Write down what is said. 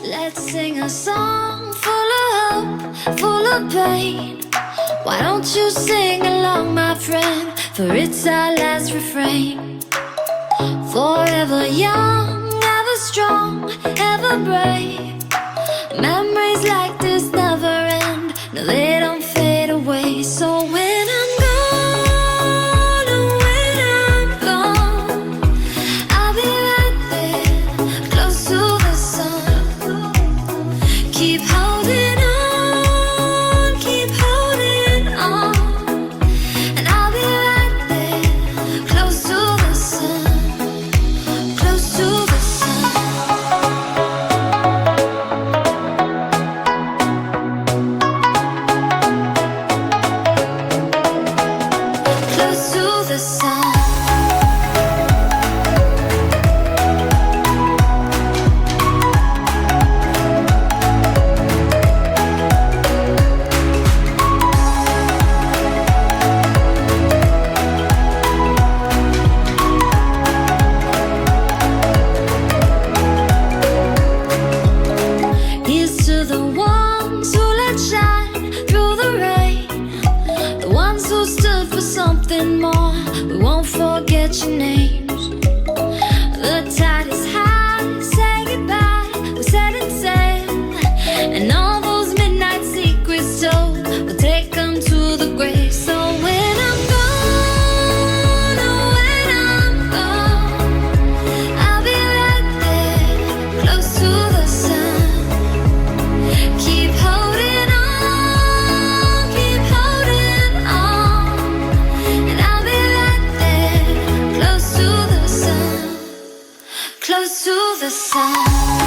Let's sing a song full of hope, full of pain. Why don't you sing along, my friend? For it's our last refrain. Forever young, ever strong, ever brave. Memories like this never end. No, they don't fade away. So when I'm gone, oh, when I'm gone, I'll be right there, close to the sun. Keep holding on, keep holding on, and I'll be right there, close to the sun, close to the sun. Close to the sun. Here's to the ones who let shine through the rain, the ones who stood for something more. We won't forget your names. The tide is high, say goodbye, we're setting sail, and all those midnight secrets told, we'll take them to the grave. So when I'm gone, oh, when I'm gone, I'll be right there, close to the sun. Keep holding on, keep holding on, and I'll be right there, close to the sun, close to the sun.